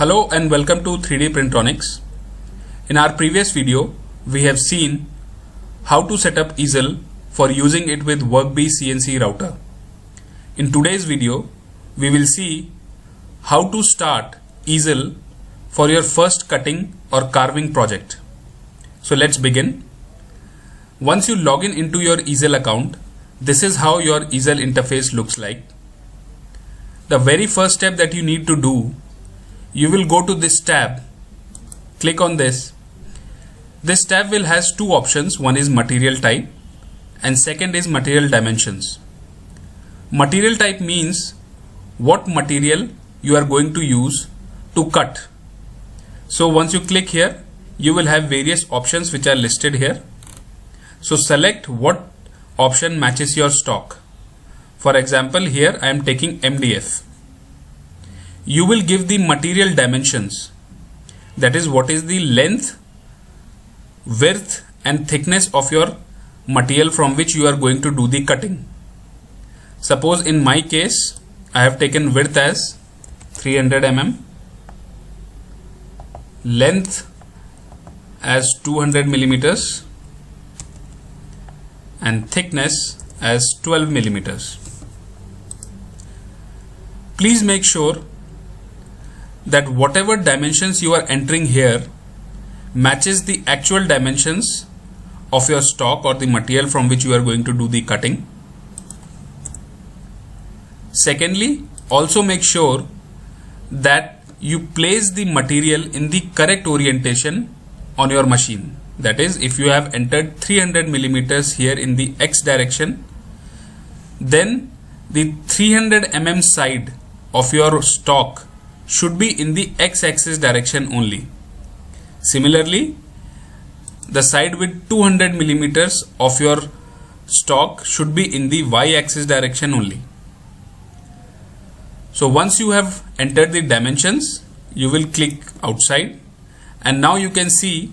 Hello and welcome to 3D Printronics. In our previous video, we have seen how to set up easel for using it with Workbee CNC router. In today's video, we will see how to start easel for your first cutting or carving project. So let's begin. Once you log in into your easel account, this is how your easel interface looks like. The very first step that you need to do, you will go to this tab, click on this. This tab will has two options. One is material type and second is material dimensions. Material type means what material you are going to use to cut. So once you click here, you will have various options which are listed here. So select what option matches your stock. For example, here I am taking MDF. You will give the material dimensions, that is what is the length, width and thickness of your material from which you are going to do the cutting. Suppose in my case I have taken width as 300 mm, length as 200 millimeters and thickness as 12 millimeters. Please make sure that whatever dimensions you are entering here matches the actual dimensions of your stock or the material from which you are going to do the cutting. Secondly, also make sure that you place the material in the correct orientation on your machine. That is, if you have entered 300 millimeters here in the X direction, then the 300 mm side of your stock should be in the X-axis direction only. Similarly, the side with 200 millimeters of your stock should be in the Y-axis direction only. So once you have entered the dimensions, you will click outside and now you can see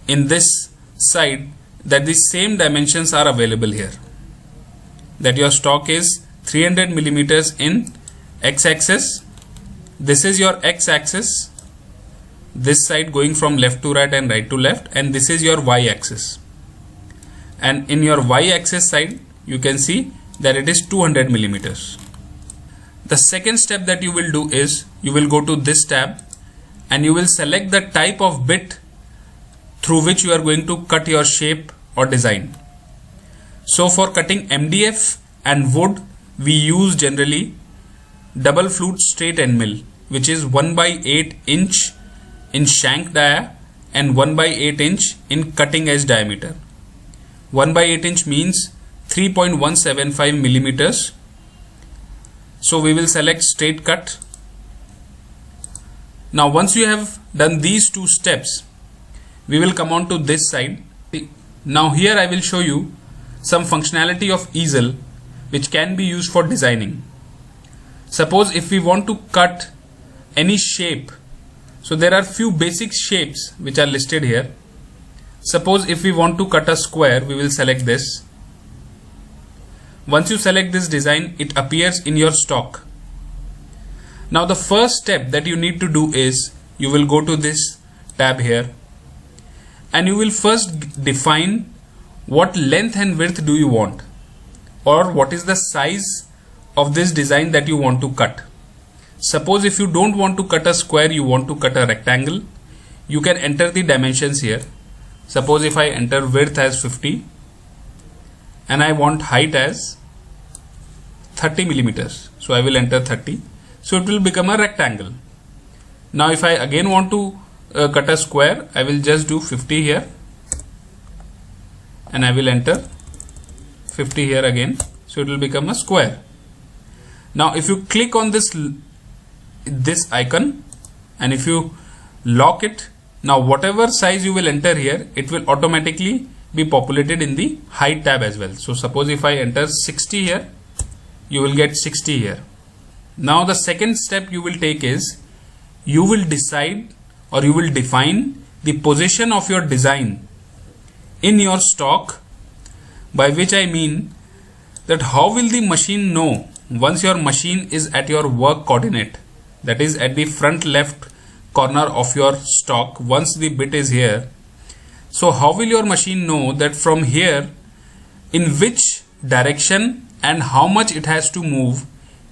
in this side that the same dimensions are available here. That your stock is 300 millimeters in X-axis. This is your X-axis, this side going from left to right and right to left, and this is your Y-axis. And in your Y-axis side, you can see that it is 200 millimeters. The second step that you will do is, you will go to this tab and you will select the type of bit through which you are going to cut your shape or design. So for cutting MDF and wood, we use generally double flute straight end mill, which is 1/8 inch in shank dia and 1/8 inch in cutting edge diameter. 1/8 inch means 3.175 millimeters. So we will select straight cut. Now once you have done these two steps, we will come on to this side. Now here I will show you some functionality of easel which can be used for designing. Suppose if we want to cut any shape, so there are few basic shapes which are listed here. Suppose if we want to cut a square, we will select this. Once you select this design, it appears in your stock. Now the first step that you need to do is, you will go to this tab here and you will first define what length and width do you want, or what is the size of this design that you want to cut. Suppose if you don't want to cut a square, you want to cut a rectangle, you can enter the dimensions here. Suppose if I enter width as 50 and I want height as 30 millimeters, so I will enter 30, so it will become a rectangle. Now if I again want to cut a square, I will just do 50 here and I will enter 50 here again, so it will become a square. Now if you click on this icon and if you lock it, now whatever size you will enter here, it will automatically be populated in the height tab as well. So suppose if I enter 60 here, you will get 60 here. Now the second step you will take is, you will decide or you will define the position of your design in your stock, by which I mean that how will the machine know once your machine is at your work coordinate, that is at the front left corner of your stock once the bit is here. So how will your machine know that from here in which direction and how much it has to move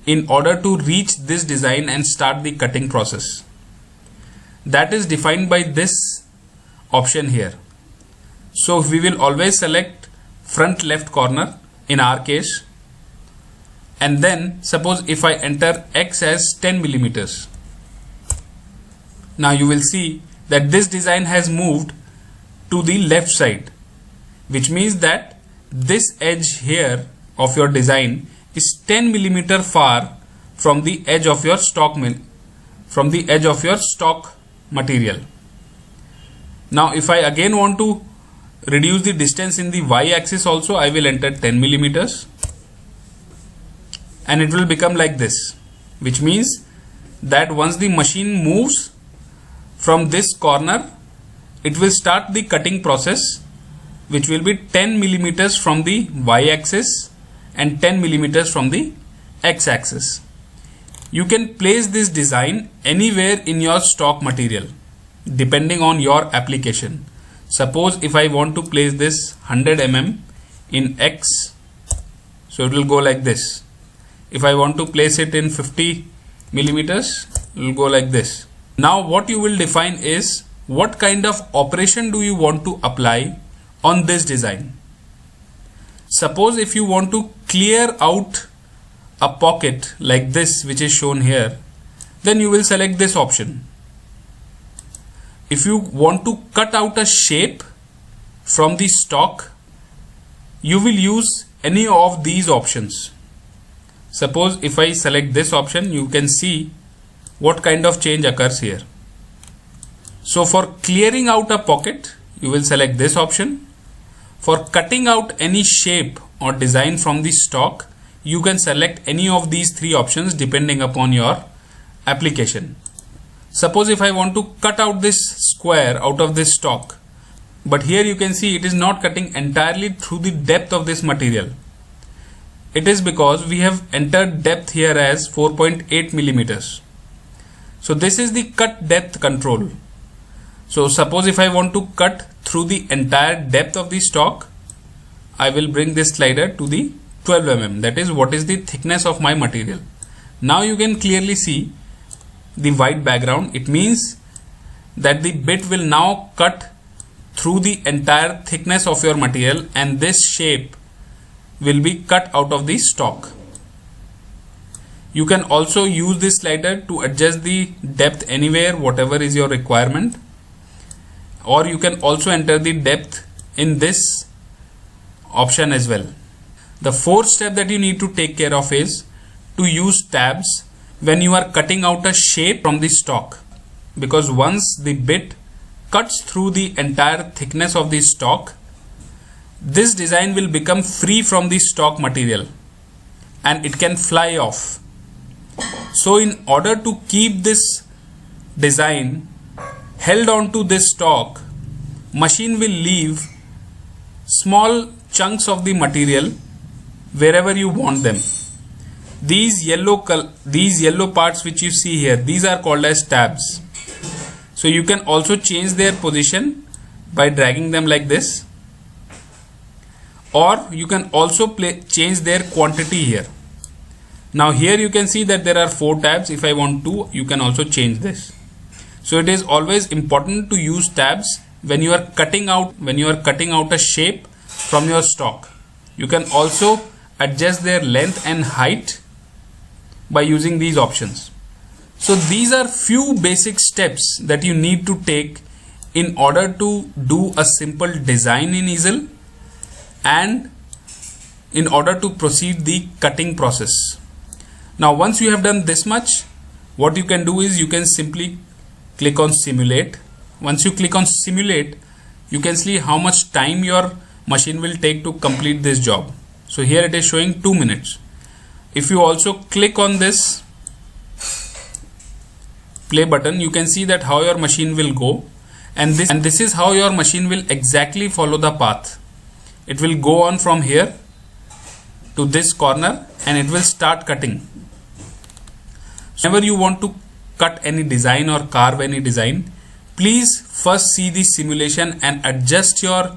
in order to reach this design and start the cutting process? That is defined by this option here. So we will always select front left corner in our case, and then suppose if I enter X as 10 millimeters. Now you will see that this design has moved to the left side, which means that this edge here of your design is 10 millimeter far from the edge of your stock material. Now if I again want to reduce the distance in the Y axis also, I will enter 10 millimeters and it will become like this, which means that once the machine moves from this corner, it will start the cutting process, which will be 10 millimeters from the Y axis and 10 millimeters from the X axis. You can place this design anywhere in your stock material depending on your application. Suppose if I want to place this 100 mm in X, so it will go like this. If I want to place it in 50 millimeters, it will go like this. Now what you will define is what kind of operation do you want to apply on this design. Suppose if you want to clear out a pocket like this, which is shown here, then you will select this option. If you want to cut out a shape from the stock, you will use any of these options. Suppose if I select this option, you can see what kind of change occurs here. So for clearing out a pocket, you will select this option. For cutting out any shape or design from the stock, you can select any of these three options depending upon your application. Suppose if I want to cut out this square out of this stock, but here you can see it is not cutting entirely through the depth of this material. It is because we have entered depth here as 4.8 millimeters. So this is the cut depth control. So suppose if I want to cut through the entire depth of the stock, I will bring this slider to the 12 mm. That is what is the thickness of my material. Now you can clearly see the white background. It means that the bit will now cut through the entire thickness of your material and this shape will be cut out of the stock. You can also use this slider to adjust the depth anywhere, whatever is your requirement, or you can also enter the depth in this option as well. The fourth step that you need to take care of is to use tabs when you are cutting out a shape from the stock, because once the bit cuts through the entire thickness of the stock, this design will become free from the stock material and it can fly off. So in order to keep this design held on to this stock, machine will leave small chunks of the material wherever you want them. These yellow parts which you see here, these are called as tabs. So you can also change their position by dragging them like this, or you can also change their quantity here. Now here you can see that there are 4 tabs. If I want to, you can also change this. So it is always important to use tabs when you are cutting out a shape from your stock. You can also adjust their length and height by using these options. So these are few basic steps that you need to take in order to do a simple design in easel and in order to proceed the cutting process. Now once you have done this much, what you can do is you can simply click on simulate. Once you click on simulate, you can see how much time your machine will take to complete this job. So here it is showing 2 minutes. If you also click on this play button, you can see that how your machine will go, and this is how your machine will exactly follow the path. It will go on from here to this corner and it will start cutting. So whenever you want to cut any design or carve any design, please first see the simulation and adjust your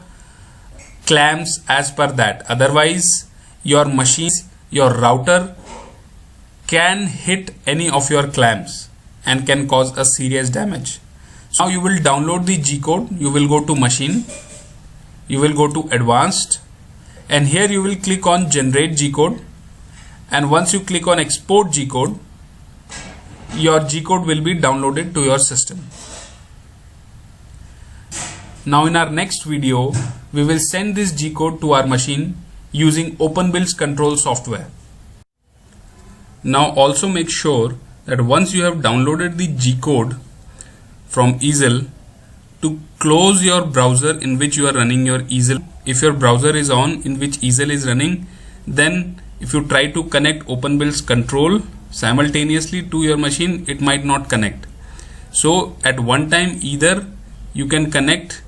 clamps as per that. Otherwise, your machine, your router can hit any of your clamps and can cause a serious damage. So now you will download the G code. You will go to machine, you will go to advanced, and here you will click on generate G code, and once you click on export G code, your G code will be downloaded to your system. Now in our next video, we will send this G code to our machine using OpenBuilds control software. Now also make sure that once you have downloaded the G code from Easel, to close your browser in which you are running your Easel. If your browser is on in which Easel is running, then if you try to connect OpenBuilds control simultaneously to your machine, it might not connect. So at one time, either you can connect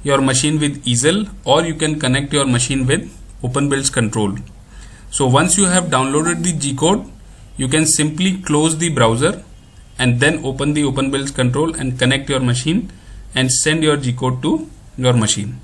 your machine with Easel or you can connect your machine with OpenBuilds control. So once you have downloaded the G code, you can simply close the browser and then open the OpenBuilds control and connect your machine and send your G code to your machine.